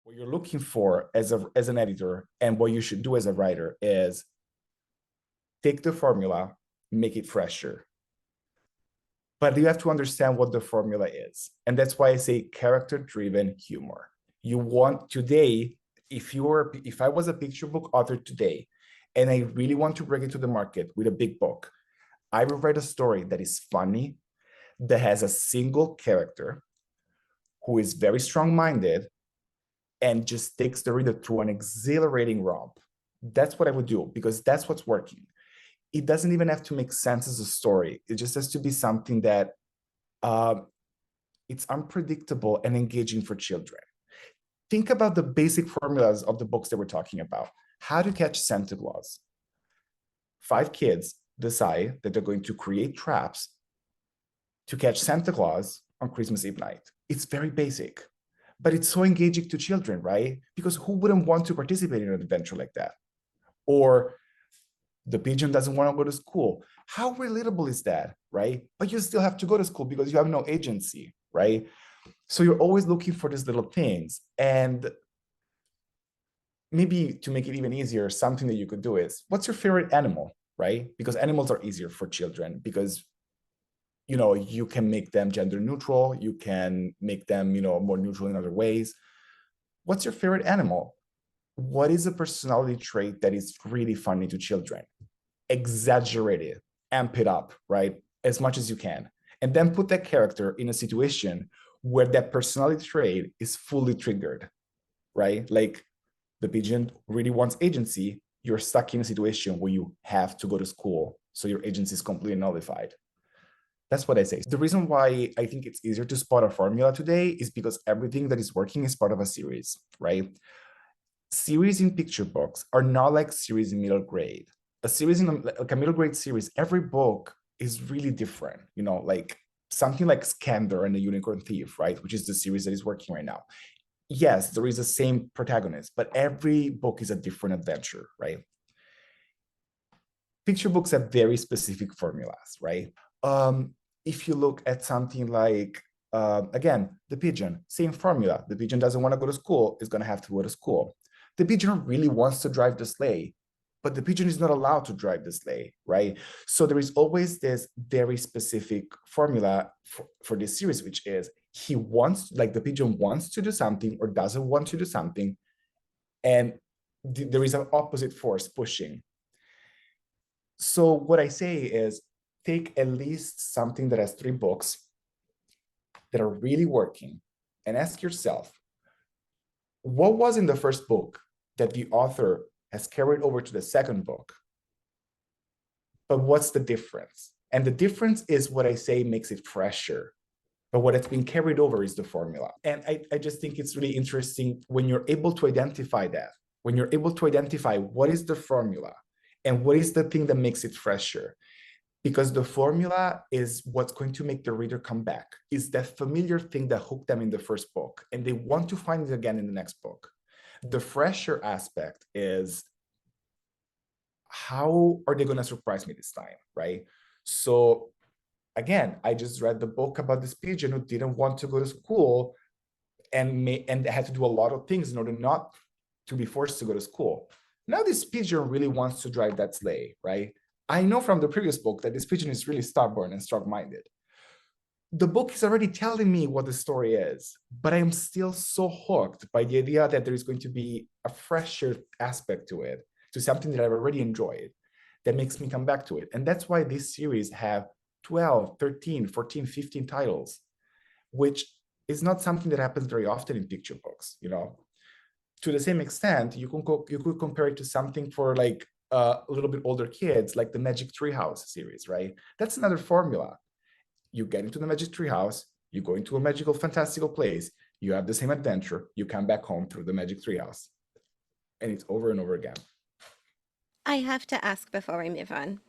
What you're looking for as an editor and what you should do as a writer is take the formula, make it fresher. But you have to understand what the formula is. And that's why I say character-driven humor. You want today, if I was a picture book author today, and I really want to bring it to the market with a big book, I will write a story that is funny, that has a single character who is very strong-minded and just takes the reader through an exhilarating romp. That's what I would do, because that's what's working. It doesn't even have to make sense as a story. It just has to be something that it's unpredictable and engaging for children. Think about the basic formulas of the books that we're talking about. How to Catch Santa Claus. 5 kids decide that they're going to create traps to catch Santa Claus on Christmas Eve night. It's very basic, but it's so engaging to children, right? Because who wouldn't want to participate in an adventure like that? Or the pigeon doesn't want to go to school. How relatable is that, right? But you still have to go to school because you have no agency, right? So you're always looking for these little things. And maybe to make it even easier, something that you could do is, what's your favorite animal, right? Because animals are easier for children because, you can make them gender neutral. You can make them, more neutral in other ways. What's your favorite animal? What is a personality trait that is really funny to children? Exaggerate it, amp it up, right? As much as you can. And then put that character in a situation where that personality trait is fully triggered, right? Like the pigeon really wants agency. You're stuck in a situation where you have to go to school. So your agency is completely nullified. That's what I say. The reason why I think it's easier to spot a formula today is because everything that is working is part of a series, right? Series in picture books are not like series in middle grade. A series in like a middle grade series, every book is really different, like something like Scandor and the Unicorn Thief, right? Which is the series that is working right now. Yes, there is the same protagonist, but every book is a different adventure, right? Picture books have very specific formulas, right? If you look at something like, again, the pigeon, same formula. The pigeon doesn't want to go to school, is going to have to go to school. The pigeon really wants to drive the sleigh, but the pigeon is not allowed to drive the sleigh, right? So there is always this very specific formula for this series, which is the pigeon wants to do something or doesn't want to do something, and there is an opposite force pushing. So what I say is take at least something that has 3 books that are really working and ask yourself, what was in the first book that the author has carried over to the second book? But what's the difference? And the difference is what I say makes it fresher. But what has been carried over is the formula. And I just think it's really interesting when you're able to identify that, when you're able to identify what is the formula and what is the thing that makes it fresher. Because the formula is what's going to make the reader come back, is that familiar thing that hooked them in the first book, and they want to find it again in the next book. The fresher aspect is, how are they going to surprise me this time, right? So again, I just read the book about this pigeon who didn't want to go to school and had to do a lot of things in order not to be forced to go to school. Now this pigeon really wants to drive that sleigh, right? I know from the previous book that this pigeon is really stubborn and strong-minded. The book is already telling me what the story is, but I'm still so hooked by the idea that there is going to be a fresher aspect to it, to something that I've already enjoyed, that makes me come back to it. And that's why this series have 12, 13, 14, 15 titles, which is not something that happens very often in picture books, To the same extent, you could compare it to something for like a little bit older kids, like the Magic Treehouse series, right? That's another formula. You get into the Magic Treehouse, you go into a magical, fantastical place, you have the same adventure, you come back home through the Magic Treehouse. And it's over and over again. I have to ask before we move on.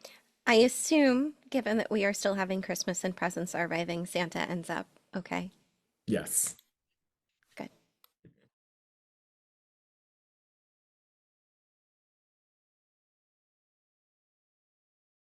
I assume, given that we are still having Christmas and presents are arriving, Santa ends up okay. Yes.